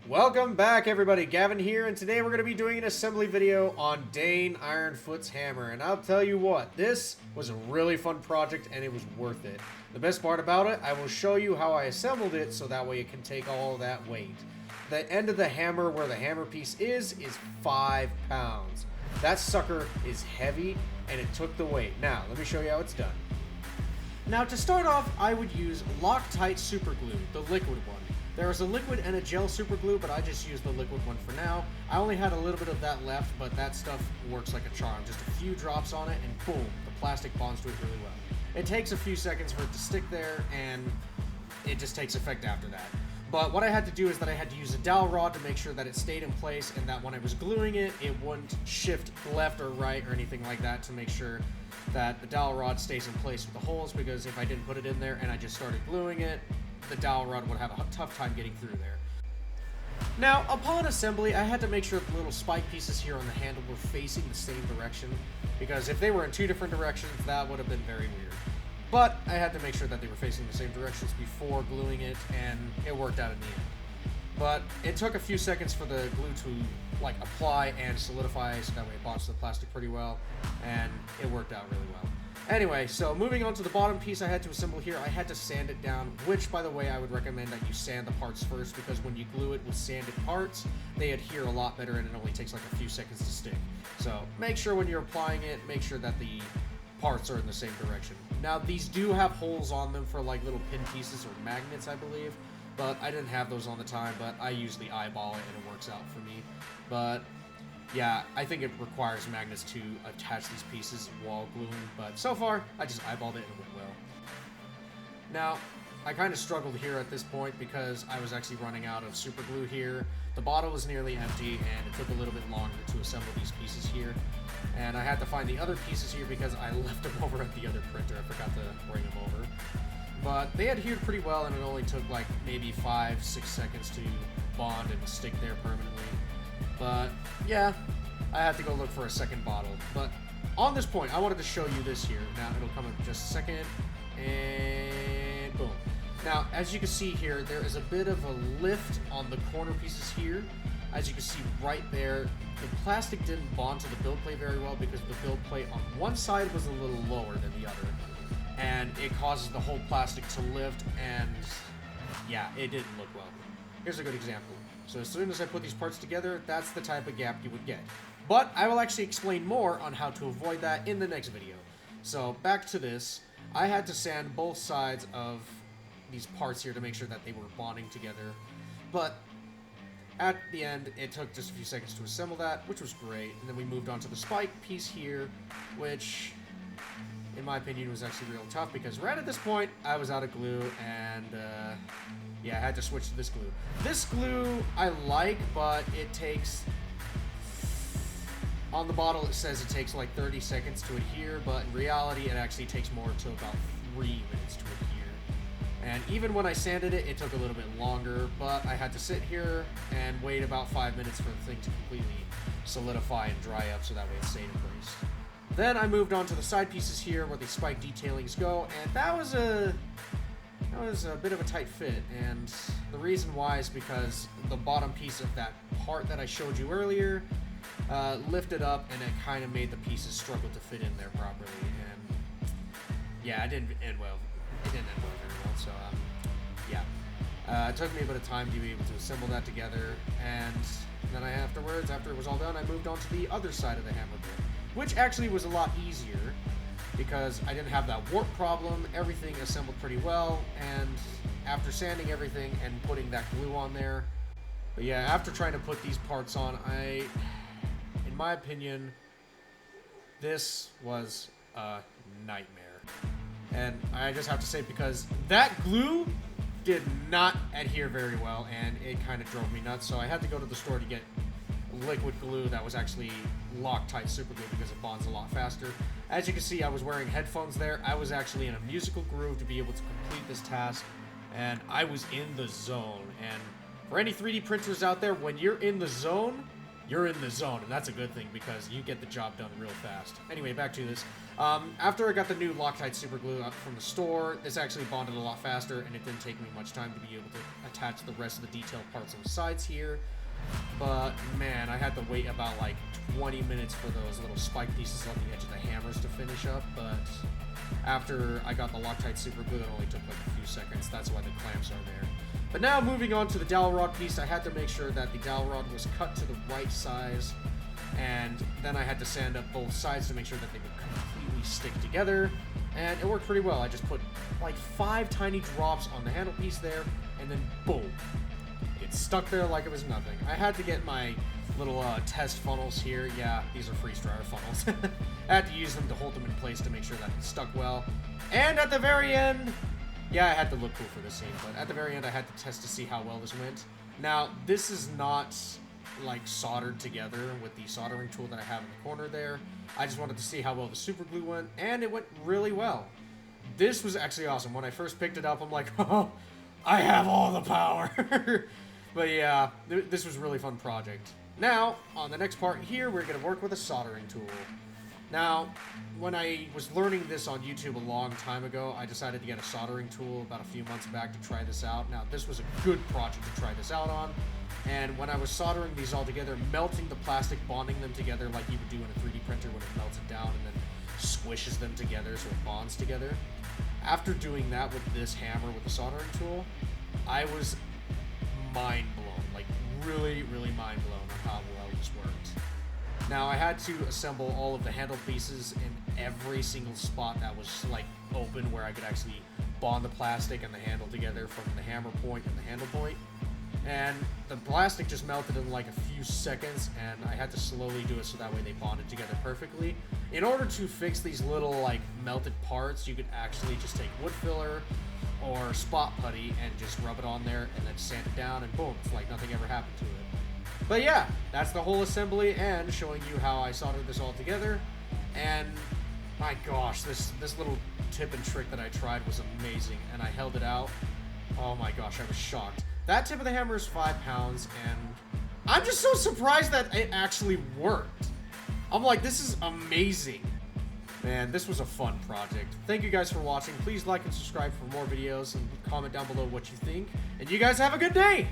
Welcome back, everybody. Gavin here, and today we're going to be doing an assembly video on Dain Ironfoot's hammer. And I'll tell you what, this was a really fun project and it was worth it. The best part about it, I will show you how I assembled it so that way it can take all that weight. The end of the hammer, where the hammer piece is 5 pounds. That sucker is heavy and it took the weight. Now, let me show you how it's done. Now, to start off, I would use Loctite super glue, the liquid one. There is a liquid and a gel super glue, but I just used the liquid one for now. I only had a little bit of that left, but that stuff works like a charm. Just a few drops on it, and boom, the plastic bonds to it really well. It takes a few seconds for it to stick there, and it just takes effect after that. But what I had to do is that I had to use a dowel rod to make sure that it stayed in place, and that when I was gluing it, it wouldn't shift left or right or anything like that, to make sure that the dowel rod stays in place with the holes, because if I didn't put it in there and I just started gluing it, the dowel rod would have a tough time getting through there. Now, upon assembly, I had to make sure the little spike pieces here on the handle were facing the same direction, because if they were in two different directions, that would have been very weird. But I had to make sure that they were facing the same directions before gluing it, and it worked out in the end. But it took a few seconds for the glue to apply and solidify, so that way it bonds to the plastic pretty well, and it worked out really well. Anyway, so moving on to the bottom piece I had to assemble here, I had to sand it down, which, by the way, I would recommend that you sand the parts first, because when you glue it with sanded parts, they adhere a lot better and it only takes like a few seconds to stick. So make sure when you're applying it, make sure that the parts are in the same direction. Now, these do have holes on them for like little pin pieces or magnets, I believe, but I didn't have those on the time, but I usually eyeball it and it works out for me. But yeah, I think it requires magnets to attach these pieces while gluing, but so far, I just eyeballed it and it went well. Now, I kind of struggled here at this point because I was actually running out of super glue here. The bottle was nearly empty, and it took a little bit longer to assemble these pieces here. And I had to find the other pieces here because I left them over at the other printer. I forgot to bring them over. But they adhered pretty well, and it only took like maybe 5-6 seconds to bond and stick there permanently. But yeah, I had to go look for a second bottle. But on this point, I wanted to show you this here. Now, it'll come in just a second, and boom. Now, as you can see here, there is a bit of a lift on the corner pieces here. As you can see right there, the plastic didn't bond to the build plate very well because the build plate on one side was a little lower than the other. And it causes the whole plastic to lift, and yeah, it didn't look well. Here's a good example. So as soon as I put these parts together, that's the type of gap you would get. But I will actually explain more on how to avoid that in the next video. So back to this, I had to sand both sides of these parts here to make sure that they were bonding together. But at the end, it took just a few seconds to assemble that, which was great. And then we moved on to the spike piece here, which, in my opinion, was actually real tough because right at this point, I was out of glue, and yeah, I had to switch to this glue. This glue I like, but it takes, on the bottle it says it takes like 30 seconds to adhere, but in reality it actually takes more to about 3 minutes to adhere. And even when I sanded it, it took a little bit longer, but I had to sit here and wait about 5 minutes for the thing to completely solidify and dry up so that way it stayed in place. Then I moved on to the side pieces here where the spike detailings go, and that was a bit of a tight fit, and the reason why is because the bottom piece of that part that I showed you earlier lifted up, and it kind of made the pieces struggle to fit in there properly, and yeah, it didn't end well. It didn't end well very well, so yeah. It took me a bit of time to be able to assemble that together, and then after it was all done, I moved on to the other side of the hammer bit, which actually was a lot easier because I didn't have that warp problem. Everything assembled pretty well, and after sanding everything and putting that glue on there, but yeah, after trying to put these parts on, in my opinion, this was a nightmare. And I just have to say, because that glue did not adhere very well, and it kind of drove me nuts, so I had to go to the store to get liquid glue that was actually Loctite super glue because it bonds a lot faster. As you can see, I was wearing headphones there. I was actually in a musical groove to be able to complete this task, and I was in the zone. And for any 3D printers out there, when you're in the zone, you're in the zone, and that's a good thing because you get the job done real fast. Anyway, back to this. After I got the new Loctite super glue from the store, this actually bonded a lot faster, and it didn't take me much time to be able to attach the rest of the detailed parts on the sides here. But man, I had to wait about like 20 minutes for those little spike pieces on the edge of the hammers to finish up, but after I got the Loctite super glue, it only took like a few seconds. That's why the clamps are there. But now moving on to the dowel rod piece, I had to make sure that the dowel rod was cut to the right size, and then I had to sand up both sides to make sure that they would completely stick together, and it worked pretty well. I just put like 5 tiny drops on the handle piece there, and then boom. It stuck there like it was nothing. I had to get my little test funnels here. Yeah, these are freeze dryer funnels. I had to use them to hold them in place to make sure that it stuck well. And at the very end, yeah, I had to look cool for this scene, but at the very end I had to test to see how well this went. Now, this is not like soldered together with the soldering tool that I have in the corner there. I just wanted to see how well the super glue went, and it went really well. This was actually awesome. When I first picked it up, I'm like, oh, I have all the power. But yeah, this was a really fun project. Now, on the next part here, we're going to work with a soldering tool. Now, when I was learning this on YouTube a long time ago, I decided to get a soldering tool about a few months back to try this out. Now, this was a good project to try this out on. And when I was soldering these all together, melting the plastic, bonding them together like you would do in a 3D printer when it melts it down and then squishes them together so it bonds together. After doing that with this hammer with the soldering tool, I was mind blown, like really, really mind blown on how well this worked. Now I had to assemble all of the handle pieces in every single spot that was like open where I could actually bond the plastic and the handle together from the hammer point and the handle point. And the plastic just melted in like a few seconds, and I had to slowly do it so that way they bonded together perfectly. In order to fix these little like melted parts, you could actually just take wood filler or spot putty and just rub it on there and then sand it down, and boom, it's like nothing ever happened to it. But yeah, that's the whole assembly and showing you how I soldered this all together. And my gosh, this little tip and trick that I tried was amazing, and I held it out. Oh my gosh, I was shocked. That tip of the hammer is 5 pounds, and I'm just so surprised that it actually worked. I'm like, this is amazing. Man, this was a fun project. Thank you guys for watching. Please like and subscribe for more videos, and comment down below what you think. And you guys have a good day!